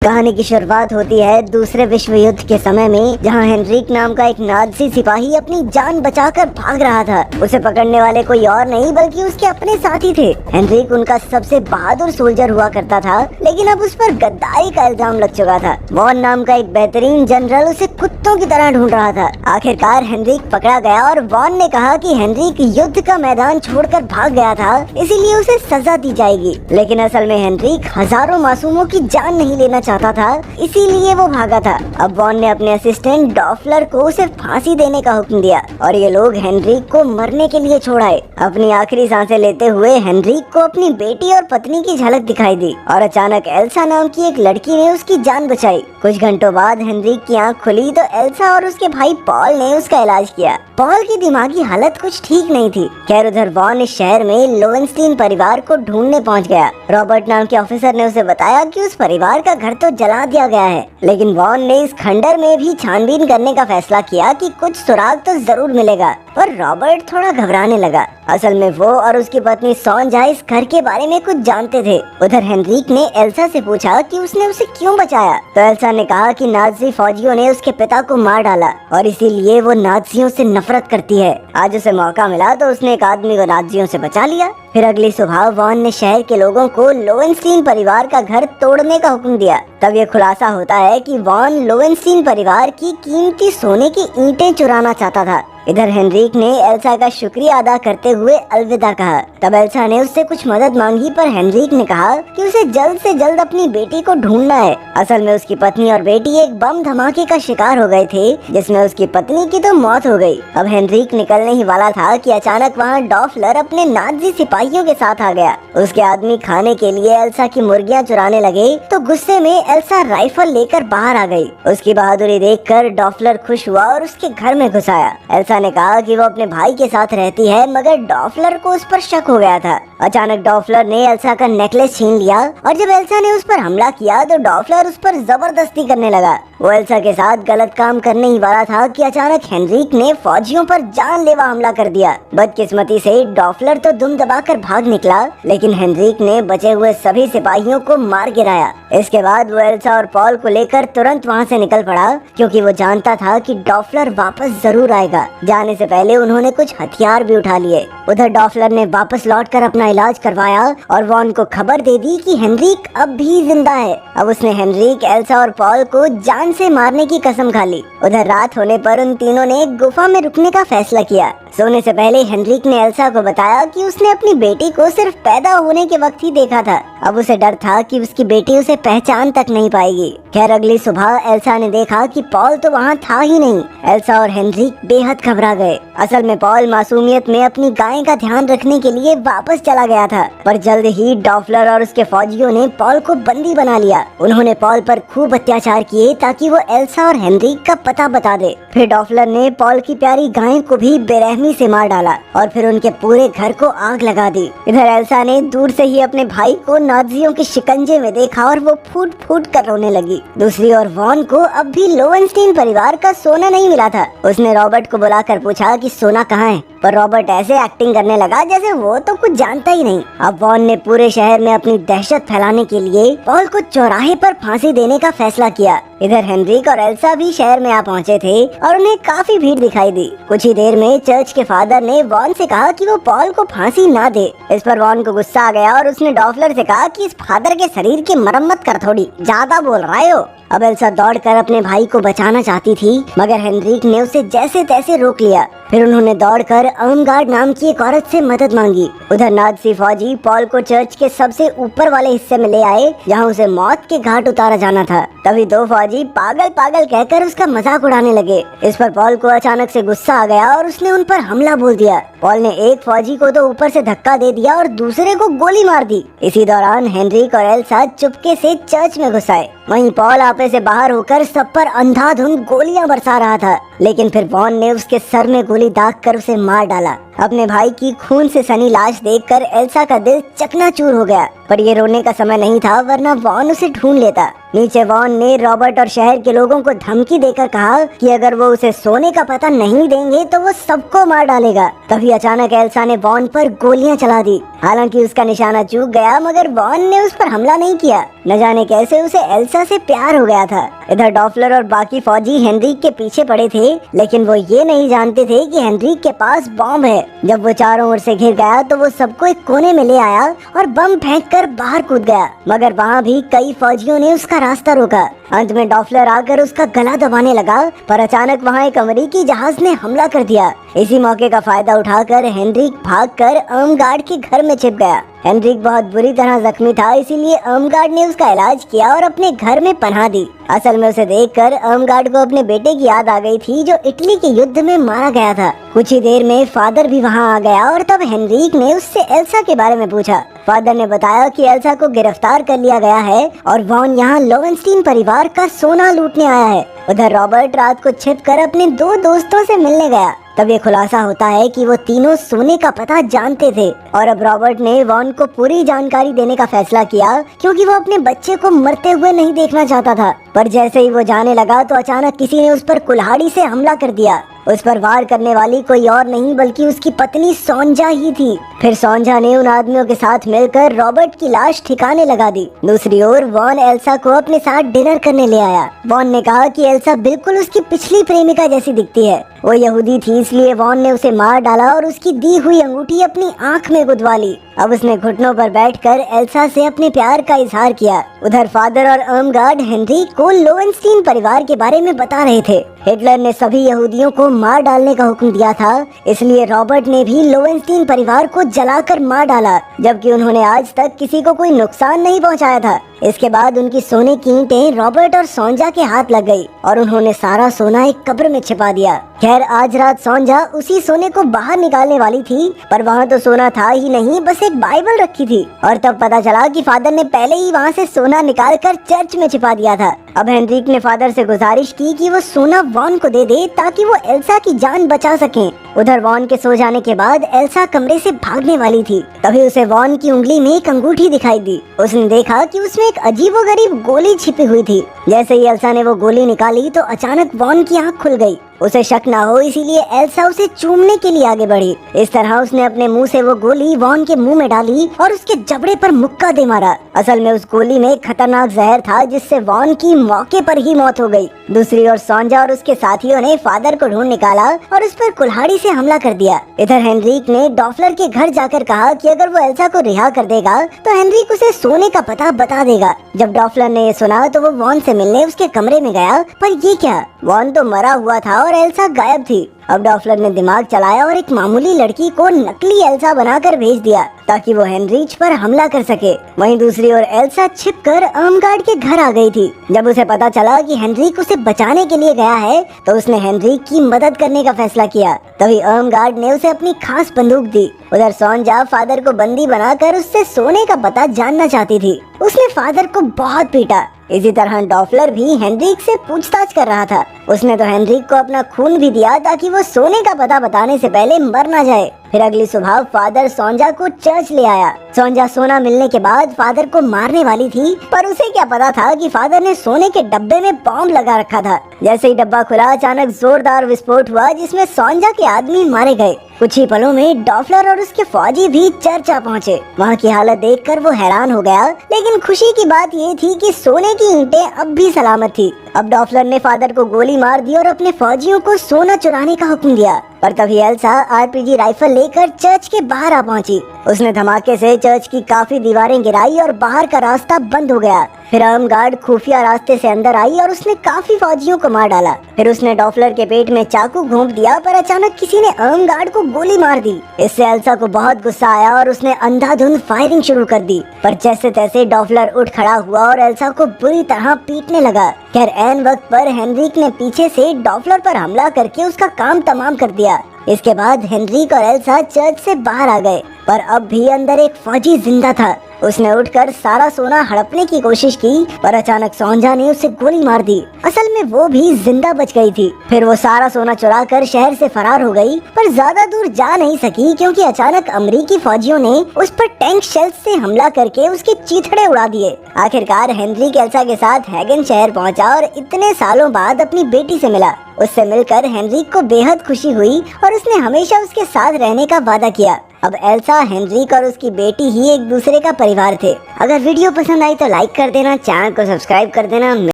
कहानी की शुरुआत होती है दूसरे विश्व युद्ध के समय में, जहां हेनरिक नाम का एक नाज़ी सिपाही अपनी जान बचाकर भाग रहा था। उसे पकड़ने वाले कोई और नहीं बल्कि उसके अपने साथी थे। हेनरिक उनका सबसे बहादुर सोल्जर हुआ करता था, लेकिन अब उस पर गद्दारी का इल्जाम लग चुका था। वॉन नाम का एक बेहतरीन जनरल उसे कुत्तों की तरह ढूंढ रहा था। आखिरकार हेनरिक पकड़ा गया और वॉन ने कहा कि हेनरिक युद्ध का मैदान छोड़कर भाग गया था, इसीलिए उसे सजा दी जाएगी। लेकिन असल में हेनरिक हजारों मासूमों की जान नहीं लेना चाहता था, इसीलिए वो भागा था। अब वॉन ने अपने असिस्टेंट डॉफलर को उसे फांसी देने का हुक्म दिया और ये लोग हेनरिक को मरने के लिए छोड़ाए। अपनी आखिरी सांसें लेते हुए हेनरिक को अपनी बेटी और पत्नी की झलक दिखाई दी और अचानक एल्सा नाम की एक लड़की ने उसकी जान बचाई। कुछ घंटों बाद हेनरिक की आंख खुली तो एल्सा और उसके भाई पॉल ने उसका इलाज किया। पॉल की दिमागी हालत कुछ ठीक नहीं थी। खैर उधर वॉन इस शहर में लोवेनस्टीन परिवार को ढूंढने पहुंच गया। रॉबर्ट नाम के ऑफिसर ने उसे बताया कि उस परिवार का घर तो जला दिया गया है, लेकिन वॉन ने इस खंडर में भी छानबीन करने का फैसला किया कि कुछ सुराग तो जरूर मिलेगा। पर रॉबर्ट थोड़ा घबराने लगा। असल में वो और उसकी पत्नी सॉन्जा इस घर के बारे में कुछ जानते थे। उधर हेनरिक ने एल्सा से पूछा कि उसने उसे क्यों बचाया, तो एल्सा ने कहा कि नाज़ी फौजियों ने उसके पिता को मार डाला और इसीलिए वो नाज़ियों से नफरत करती है। आज उसे मौका मिला तो उसने एक आदमी को नाज़ियों से बचा लिया। फिर अगली सुबह वॉन ने शहर के लोगों को लोवेनस्टीन परिवार का घर तोड़ने का हुक्म दिया। तब ये खुलासा होता है कि वॉन लोवेनस्टीन परिवार की कीमती सोने की ईंटें चुराना चाहता था। इधर हेनरिक ने एल्सा का शुक्रिया अदा करते हुए अलविदा कहा। तब एल्सा ने उससे कुछ मदद मांगी, पर हेनरिक ने कहा कि उसे जल्द से जल्द अपनी बेटी को ढूंढना है। असल में उसकी पत्नी और बेटी एक बम धमाके का शिकार हो गए थे, जिसमें उसकी पत्नी की तो मौत हो गई। अब हेनरिक निकलने ही वाला था कि अचानक वहाँ डॉफलर अपने नाज़ी सिपाहियों के साथ आ गया। उसके आदमी खाने के लिए एल्सा की मुर्गियाँ चुराने लगे तो गुस्से में एल्सा राइफल लेकर बाहर आ गई। उसकी बहादुरी देखकर डॉफलर खुश हुआ और उसके घर में घुस आया। एल्सा ने कहा कि वो अपने भाई के साथ रहती है, मगर डॉफलर को उस पर शक हो गया था। अचानक डॉफलर ने एल्सा का नेकलेस छीन लिया और जब एल्सा ने उस पर हमला किया तो डॉफलर उस पर जबरदस्ती करने लगा। वो एल्सा के साथ गलत काम करने ही वाला था कि अचानक हेनरिक ने फौजियों पर जानलेवा हमला कर दिया। बदकिस्मती से डॉफलर तो दुम दबाकर भाग निकला, लेकिन हेनरिक ने बचे हुए सभी सिपाहियों को मार गिराया। इसके बाद वो एल्सा और पॉल को लेकर तुरंत वहाँ से निकल पड़ा, क्योंकि वो जानता था कि डॉफलर वापस जरूर आएगा। जाने से पहले उन्होंने कुछ हथियार भी उठा लिए। उधर डॉफलर ने वापस लौटकर अपना इलाज करवाया और वॉन को खबर दे दी कि हेनरिक अब भी जिंदा है। अब उसने हेनरिक, एल्सा और पॉल को जान से मारने की कसम खा ली। उधर रात होने पर उन तीनों ने एक गुफा में रुकने का फैसला किया। सोने से पहले हेनरिक ने एल्सा को बताया कि उसने अपनी बेटी को सिर्फ पैदा होने के वक्त ही देखा था। अब उसे डर था कि उसकी बेटी उसे पहचान तक नहीं पाएगी। खैर अगली सुबह एल्सा ने देखा कि पॉल तो वहाँ था ही नहीं। एल्सा और हेनरिक बेहद घबरा गए। असल में पॉल मासूमियत में अपनी गाय का ध्यान रखने के लिए वापस चला गया था, पर जल्द ही डॉफलर और उसके फौजियों ने पॉल को बंदी बना लिया। उन्होंने पॉल पर खूब अत्याचार किए ताकि वो एल्सा और हेनरिक का पता बता दे। फिर डॉफलर ने पॉल की प्यारी गाय को भी बेरहमी से मार डाला और फिर उनके पूरे घर को आग लगा दी। इधर एल्सा ने दूर से ही अपने भाई को नाज़ियों के शिकंजे में देखा और वो फूट फूट कर रोने लगी। दूसरी ओर वॉन को अब भी लोवेनस्टीन परिवार का सोना नहीं मिला था। उसने रॉबर्ट को बुलाकर पूछा कि सोना कहाँ है, पर रॉबर्ट ऐसे एक्टिंग करने लगा जैसे वो तो कुछ जानता ही नहीं। अब वॉन ने पूरे शहर में अपनी दहशत फैलाने के लिए पॉल को चौराहे पर फांसी देने का फैसला किया। इधर हेनरिक और एल्सा भी शहर में आ पहुंचे थे और उन्हें काफी भीड़ दिखाई दी। कुछ ही देर में चर्च के फादर ने वॉन से कहा कि वो पॉल को फांसी ना दे। इस पर वॉन को गुस्सा आ गया और उसने डॉफलर से कहा कि इस फादर के शरीर की मरम्मत कर, थोड़ी ज्यादा बोल रहे हो। अब एल्सा दौड़कर अपने भाई को बचाना चाहती थी, मगर हेनरिक ने उसे जैसे तैसे रोक लिया। फिर उन्होंने दौड़कर अर्मगार्ड नाम की एक औरत से मदद मांगी। उधर नाज़ी फौजी पॉल को चर्च के सबसे ऊपर वाले हिस्से में ले आए, जहां उसे मौत के घाट उतारा जाना था। तभी दो फौजी पागल पागल कहकर उसका मजाक उड़ाने लगे। इस पर पॉल को अचानक से गुस्सा आ गया और उसने उन पर हमला बोल दिया। पॉल ने एक फौजी को तो ऊपर से धक्का दे दिया और दूसरे को गोली मार दी। इसी दौरान हेनरिक और एल्सा चुपके से चर्च में घुस आए। वहीं पॉल आपे से बाहर होकर सब पर अंधाधुंध गोलियां बरसा रहा था, लेकिन फिर वॉन ने उसके सर में गोली दागकर उसे मार डाला। अपने भाई की खून से सनी लाश देखकर एल्सा का दिल चकनाचूर हो गया, पर ये रोने का समय नहीं था, वरना वॉन उसे ढूंढ लेता। नीचे वॉन ने रॉबर्ट और शहर के लोगों को धमकी देकर कहा कि अगर वो उसे सोने का पता नहीं देंगे तो वो सबको मार डालेगा। तभी अचानक एल्सा ने वॉन पर गोलियां चला दी। हालांकि उसका निशाना चूक गया, मगर वॉन ने उस पर हमला नहीं किया। न जाने कैसे उसे एल्सा से प्यार हो गया था। इधर डॉफलर और बाकी फौजी हेनरिक के पीछे पड़े थे, लेकिन वो ये नहीं जानते थे कि हेनरिक के पास बॉम्ब है। जब वो चारों ओर से घिर गया तो वो सबको एक कोने में ले आया और बम फेंककर बाहर कूद गया, मगर वहाँ भी कई फौजियों ने उसका रास्ता रोका। अंत में डॉफलर आकर उसका गला दबाने लगा, पर अचानक वहाँ एक अमेरिकी जहाज ने हमला कर दिया। इसी मौके का फायदा उठाकर हेनरिक भागकर अर्मगार्ड के घर में छिप गया। हेनरिक बहुत बुरी तरह जख्मी था, इसीलिए अर्मगार्ड ने उसका इलाज किया और अपने घर में पनाह दी। असल में उसे देखकर अर्मगार्ड को अपने बेटे की याद आ गई थी, जो इटली के युद्ध में मारा गया था। कुछ ही देर में फादर भी वहाँ आ गया और तब हेनरिक ने उससे एल्सा के बारे में पूछा। फादर ने बताया कि एल्सा को गिरफ्तार कर लिया गया है और वॉन यहाँ लोवेंस्टीन परिवार का सोना लूटने आया है। उधर रॉबर्ट रात को छिपकर अपने दो दोस्तों से मिलने गया। तब ये खुलासा होता है कि वो तीनों सोने का पता जानते थे और अब रॉबर्ट ने वॉन को पूरी जानकारी देने का फैसला किया, क्योंकि वो अपने बच्चे को मरते हुए नहीं देखना चाहता था। पर जैसे ही वो जाने लगा तो अचानक किसी ने उस पर कुल्हाड़ी से हमला कर दिया। उस पर वार करने वाली कोई और नहीं बल्कि उसकी पत्नी सोंजा ही थी। फिर सोंजा ने उन आदमियों के साथ मिलकर रॉबर्ट की लाश ठिकाने लगा दी। दूसरी ओर वॉन एल्सा को अपने साथ डिनर करने ले आया। वॉन ने कहा कि एल्सा बिल्कुल उसकी पिछली प्रेमिका जैसी दिखती है। वो यहूदी थी, इसलिए वॉन ने उसे मार डाला और उसकी दी हुई अंगूठी अपनी आंख में गुदवा ली। अब उसने घुटनों पर बैठकर एल्सा से अपने प्यार का इजहार किया। उधर फादर और अर्मगार्ड हेनरिक को लोवेंस्टीन परिवार के बारे में बता रहे थे। हिटलर ने सभी यहूदियों को मार डालने का हुक्म दिया था, इसलिए रॉबर्ट ने भी लोवेंस्टीन परिवार को जलाकर मार डाला, जबकि उन्होंने आज तक किसी को कोई नुकसान नहीं पहुंचाया था। इसके बाद उनकी सोने की ईंटें रॉबर्ट और सोंजा के हाथ लग गई और उन्होंने सारा सोना एक कब्र में छिपा दिया। खैर आज रात सोंजा उसी सोने को बाहर निकालने वाली थी, पर वहाँ तो सोना था ही नहीं, बस एक बाइबल रखी थी। और तब पता चला कि फादर ने पहले ही वहाँ से सोना निकालकर चर्च में छिपा दिया था। अब हेनरिक ने फादर से गुजारिश की कि वो सोना वॉन को दे दे ताकि वो एल्सा की जान बचा सके। उधर वॉन के सो जाने के बाद एल्सा कमरे से भागने वाली थी, तभी उसे वॉन की उंगली में एक अंगूठी दिखाई दी। उसने देखा कि उसमें एक अजीबोगरीब गोली छिपी हुई थी। जैसे ही एल्सा ने वो गोली निकाली तो अचानक वॉन की आंख खुल गई। उसे शक ना हो इसीलिए एल्सा उसे चूमने के लिए आगे बढ़ी। इस तरह उसने अपने मुंह से वो गोली वॉन के मुंह में डाली और उसके जबड़े पर मुक्का दे मारा। असल में उस गोली में खतरनाक जहर था, जिससे वॉन की मौके पर ही मौत हो गई। दूसरी ओर सोंजा और उसके साथियों ने फादर को ढूंढ निकाला और उस पर कुल्हाड़ी से हमला कर दिया। इधर हेनरिक ने डॉफलर के घर जाकर कहा कि अगर वो एल्सा को रिहा कर देगा तो हेनरिक उसे सोने का पता बता देगा। जब डॉफलर ने ये सुना तो वो वॉन से मिलने उसके कमरे में गया, पर ये क्या, वॉन तो मरा हुआ था और एल्सा गायब थी। अब डॉफलर ने दिमाग चलाया और एक मामूली लड़की को नकली एल्सा बनाकर भेज दिया ताकि वो हेनरिच पर हमला कर सके। वहीं दूसरी ओर एल्सा छिपकर अर्मगार्ड के घर आ गई थी। जब उसे पता चला कि हेनरिक उसे बचाने के लिए गया है तो उसने हेनरिक की मदद करने का फैसला किया। तभी अर्मगार्ड ने उसे अपनी खास बंदूक दी। उधर सोंजा फादर को बंदी बनाकर उससे सोने का पता जानना चाहती थी। उसने फादर को बहुत पीटा। इसी तरह डॉफलर भी हेनरिक से पूछताछ कर रहा था। उसने तो हेनरिक को अपना खून भी दिया ताकि वो सोने का पता बताने से पहले मर ना जाए। फिर अगली सुबह फादर सोंजा को चर्च ले आया। सोंजा सोना मिलने के बाद फादर को मारने वाली थी, पर उसे क्या पता था कि फादर ने सोने के डब्बे में बॉम्ब लगा रखा था। जैसे ही डब्बा खुला अचानक जोरदार विस्फोट हुआ, जिसमें सोंजा के आदमी मारे गए। कुछ ही पलों में डॉफलर और उसके फौजी भी चर्च आ पहुँचे। वहाँ की हालत देखकर वो हैरान हो गया, लेकिन खुशी की बात ये थी कि सोने की ईंटें अब भी सलामत थी। अब डॉफलर ने फादर को गोली मार दी और अपने फौजियों को सोना चुराने का हुक्म दिया। पर तभी एल्सा आरपीजी राइफल लेकर चर्च के बाहर आ पहुंची। उसने धमाके से चर्च की काफी दीवारें गिराई और बाहर का रास्ता बंद हो गया। फिर अर्मगार्ड खुफिया रास्ते से अंदर आई और उसने काफी फौजियों को मार डाला। फिर उसने डॉफलर के पेट में चाकू घोंप दिया, पर अचानक किसी ने अर्मगार्ड को गोली मार दी। इससे एल्सा को बहुत गुस्सा आया और उसने अंधाधुंध फायरिंग शुरू कर दी। पर जैसे तैसे डॉफलर उठ खड़ा हुआ और एल्सा को बुरी तरह पीटने लगा। खैर ऐन वक्त पर हेनरिक ने पीछे से डॉफलर पर हमला करके उसका काम तमाम कर दिया। इसके बाद हेनरिक और एल्सा चर्च से बाहर आ गए, पर अब भी अंदर एक फौजी जिंदा था। उसने उठकर सारा सोना हड़पने की कोशिश की, पर अचानक सोंजा ने उसे गोली मार दी। असल में वो भी जिंदा बच गई थी। फिर वो सारा सोना चुराकर शहर से फरार हो गई, पर ज्यादा दूर जा नहीं सकी क्योंकि अचानक अमेरिकी फौजियों ने उस पर टैंक शेल से हमला करके उसके चीथड़े उड़ा दिए। आखिरकार हेनरिक एल्सा के साथ हैगन शहर पहुंचा और इतने सालों बाद अपनी बेटी से मिला। उससे मिलकर हेनरिक को बेहद खुशी हुई और उसने हमेशा उसके साथ रहने का वादा किया। अब एल्सा, हेनरिक और उसकी बेटी ही एक दूसरे का परिवार थे। अगर वीडियो पसंद आई तो लाइक कर देना, चैनल को सब्सक्राइब कर देना।